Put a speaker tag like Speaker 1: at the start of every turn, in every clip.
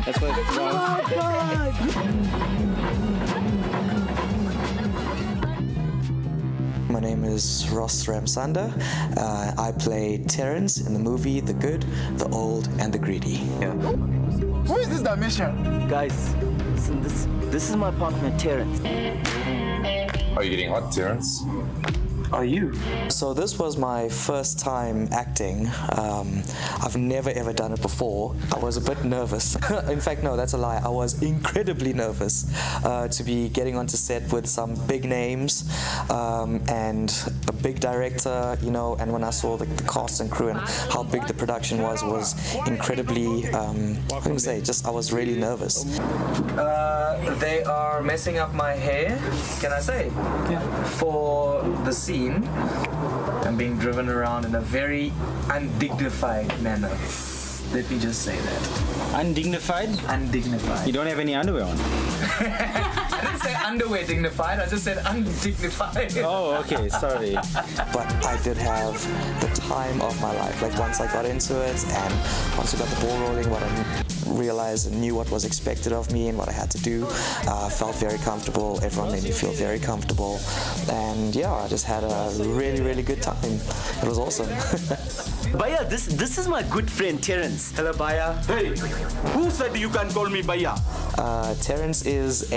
Speaker 1: That's what
Speaker 2: My name is Ross Ramsunder. I play Terrence in the movie The Good, the Old, and the Greedy.
Speaker 3: Who is this dimension?
Speaker 4: Guys, listen, this is my partner, Terrence.
Speaker 5: Are you getting hot, Terrence?
Speaker 4: Are you?
Speaker 2: So this was my first time acting. I've never ever done it before. I was a bit nervous. In fact, no, that's a lie. I was incredibly nervous to be getting onto set with some big names and a big director, you know, and when I saw the cast and crew and how big the production was incredibly, what can I say, just I was really nervous. They are messing up my hair, can I say? Yeah. For the scene. I'm being driven around in a very undignified manner. Let me just say that.
Speaker 1: undignified.
Speaker 2: Undignified.
Speaker 1: You don't have any underwear on.
Speaker 2: I didn't say underwear dignified, I just said undignified.
Speaker 1: Oh, okay, sorry.
Speaker 2: But I did have the time of my life. Like once I got into it and once I got the ball rolling, what I realized and knew what was expected of me and what I had to do, I felt very comfortable. Everyone made me feel very comfortable. And yeah, I just had a really, really good time. It was awesome.
Speaker 4: Baya, this is my good friend Terrence.
Speaker 2: Hello, Baya.
Speaker 6: Hey, who said you can call me Baya?
Speaker 2: Terrence is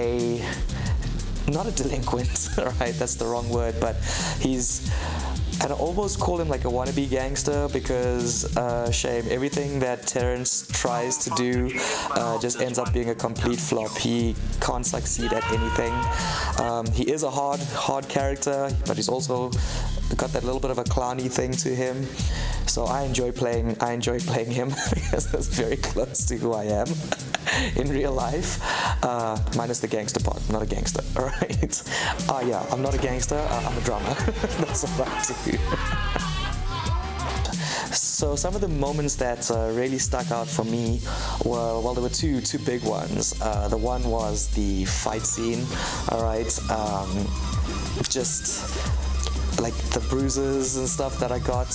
Speaker 2: not a delinquent, right? That's the wrong word, but I'd almost call him like a wannabe gangster because, shame, everything that Terrence tries to do just ends up being a complete flop. He can't succeed at anything. He is a hard character, but he's also got that little bit of a clowny thing to him. So I enjoy playing him because that's very close to who I am in real life, minus the gangster part. I'm not a gangster, all right? Yeah, I'm not a gangster. I'm a drummer. That's what I do. So some of the moments that really stuck out for me were, well, there were two big ones. The one was the fight scene, all right? Just like the bruises and stuff that I got,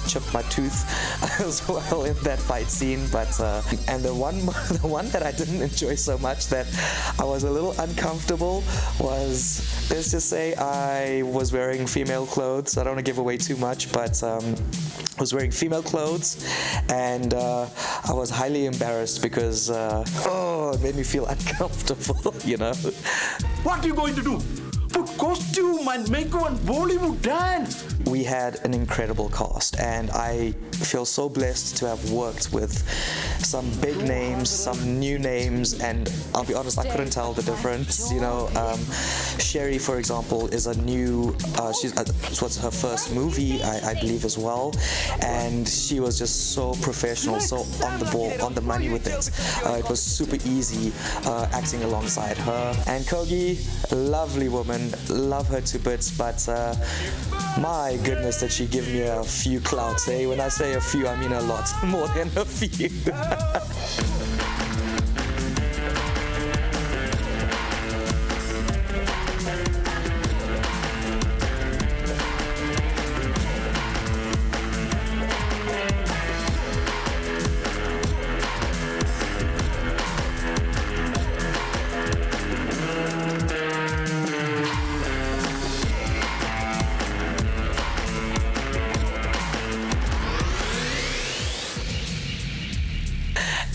Speaker 2: chipped my tooth as well in that fight scene. But and the one that I didn't enjoy so much, that I was a little uncomfortable, was, let's just say I was wearing female clothes. I don't want to give away too much, but I was wearing female clothes, and I was highly embarrassed because it made me feel uncomfortable, you know.
Speaker 6: What are you going to do? Put costume and make one Bollywood dance.
Speaker 2: We had an incredible cast, and I feel so blessed to have worked with some big names, some new names, and I'll be honest, I couldn't tell the difference, you know. Sherry, for example, is a new, it's her first movie, I believe, as well, and she was just so professional, so on the ball, on the money with it. It was super easy acting alongside her. And Kogi, lovely woman, love her to bits, but my goodness, did she give me a few clouts, eh? When I say a few, I mean a lot, more than a few.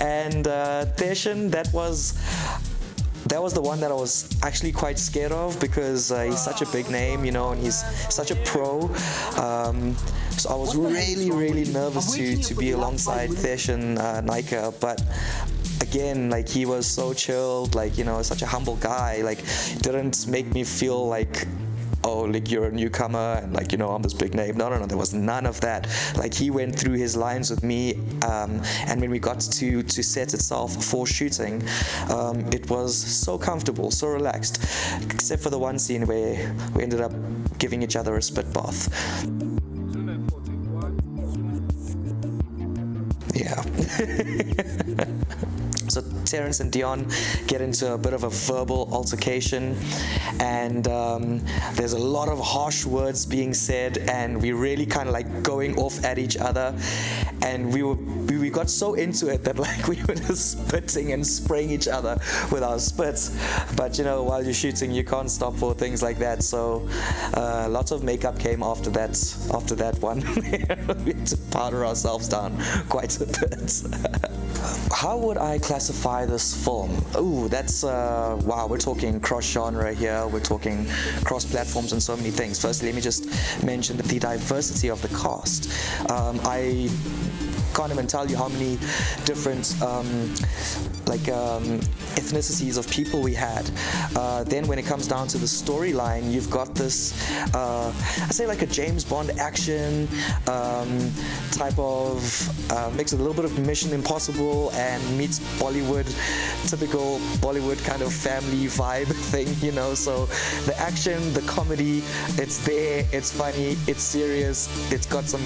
Speaker 2: And Teshin, that was the one that I was actually quite scared of because he's such a big name, you know, and he's such a pro. So I was really nervous to be alongside Teshin Naika, but again, like, he was so chilled, like, you know, such a humble guy, like, didn't make me feel like, oh, like, you're a newcomer and, like, you know, I'm this big name. No, there was none of that. Like, he went through his lines with me, and when we got to set itself for shooting, it was so comfortable, so relaxed, except for the one scene where we ended up giving each other a spit bath. Yeah. So Terrence and Dion get into a bit of a verbal altercation, and there's a lot of harsh words being said, and we really kind of like going off at each other, and we were we got so into it that like we were just spitting and spraying each other with our spits. But you know, while you're shooting, you can't stop for things like that. So lots of makeup came after that one. We had to powder ourselves down quite a bit. How would I classify this film? Ooh, that's wow, we're talking cross-genre here, we're talking cross-platforms and so many things. Firstly, let me just mention the diversity of the cast. I can't even tell you how many different ethnicities of people we had. Then when it comes down to the storyline, you've got this, I'd say like a James Bond action type of mix with a little bit of Mission Impossible and meets Bollywood, typical Bollywood kind of family vibe thing, you know. So the action, the comedy, it's there, it's funny, it's serious, it's got some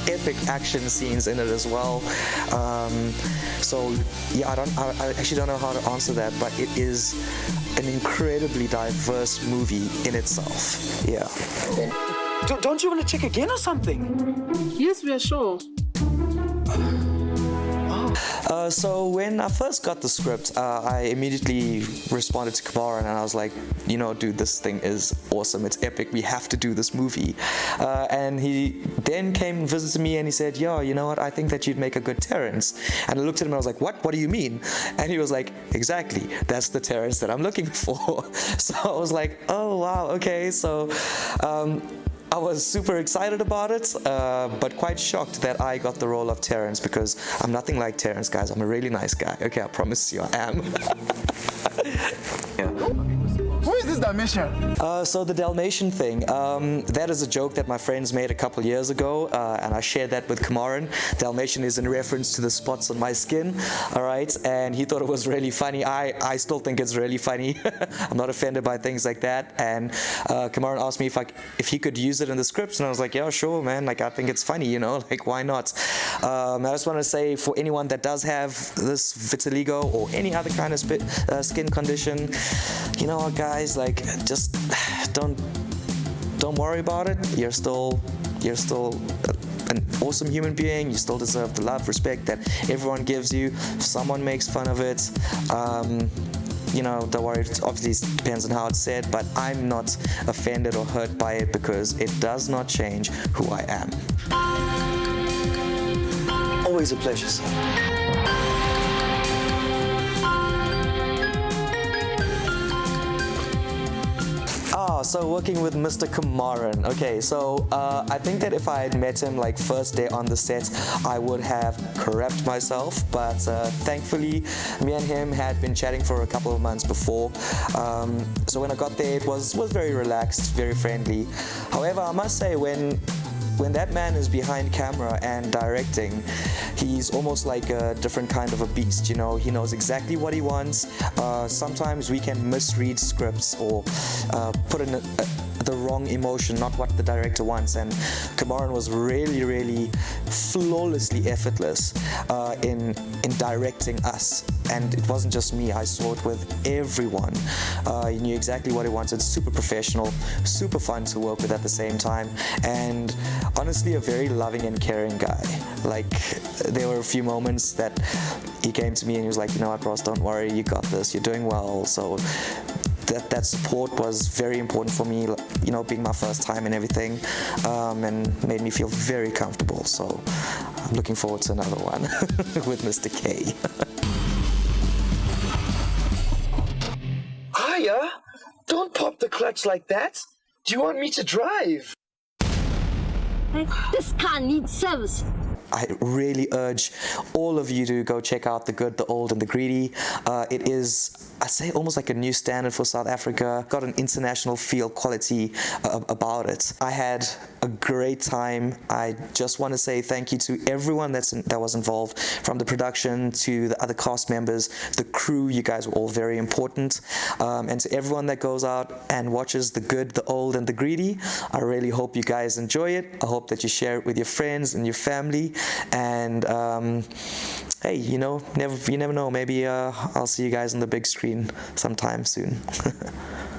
Speaker 2: epic action scenes in it as well. So yeah, I actually don't know how to answer that, but it is an incredibly diverse movie in itself. Yeah.
Speaker 6: Don't you want to check again or something?
Speaker 7: Yes, we are sure.
Speaker 2: So when I first got the script, I immediately responded to Kumaran and I was like, you know, dude, this thing is awesome. It's epic. We have to do this movie. And he then came and visited me and he said, yo, you know what? I think that you'd make a good Terrence. And I looked at him and I was like, what? What do you mean? And he was like, exactly. That's the Terrence that I'm looking for. So I was like, oh, wow. Okay. So I was super excited about it, but quite shocked that I got the role of Terrence because I'm nothing like Terrence, guys. I'm a really nice guy. Okay, I promise you I am.
Speaker 3: Who is this Dalmatian?
Speaker 2: So the Dalmatian thing, that is a joke that my friends made a couple years ago, and I shared that with Kumaran. Dalmatian is in reference to the spots on my skin, all right? And he thought it was really funny. I still think it's really funny. I'm not offended by things like that. And Kumaran asked me if he could use it in the scripts, and I was like, yeah, sure, man. Like, I think it's funny, you know? Like, why not? I just want to say, for anyone that does have this vitiligo or any other kind of skin condition, you know what, guys? Like, just don't worry about it. You're still an awesome human being. You still deserve the love, respect that everyone gives you. If someone makes fun of it, you know, don't worry. It obviously depends on how it's said, but I'm not offended or hurt by it because it does not change who I am.
Speaker 6: Always a pleasure, sir.
Speaker 2: So working with Mr. Kumaran. Okay, so I think that if I had met him like first day on the set, I would have corrected myself, but thankfully me and him had been chatting for a couple of months before. So when I got there, it was very relaxed, very friendly. However, I must say when that man is behind camera and directing, he's almost like a different kind of a beast, you know. He knows exactly what he wants. Sometimes we can misread scripts or put in the wrong emotion, not what the director wants. And Kumaran was really flawlessly effortless in directing us. And it wasn't just me, I saw it with everyone. He knew exactly what he wanted, super professional, super fun to work with at the same time, and honestly a very loving and caring guy. Like, there were a few moments that he came to me and he was like, you know what, Ross, don't worry, you got this, you're doing well. So that support was very important for me, you know, being my first time and everything, and made me feel very comfortable. So I'm looking forward to another one with Mr.K.
Speaker 6: Hiya! Don't pop the clutch like that. Do you want me to drive?
Speaker 8: This car needs service.
Speaker 2: I really urge all of you to go check out The Good, The Old and The Greedy. It is, I'd say, almost like a new standard for South Africa. Got an international feel, quality about it. I had a great time. I just want to say thank you to everyone that was involved, from the production to the other cast members, the crew. You guys were all very important. And to everyone that goes out and watches The Good, The Old and The Greedy, I really hope you guys enjoy it. I hope that you share it with your friends and your family. And hey, you know, you never know. Maybe I'll see you guys on the big screen sometime soon.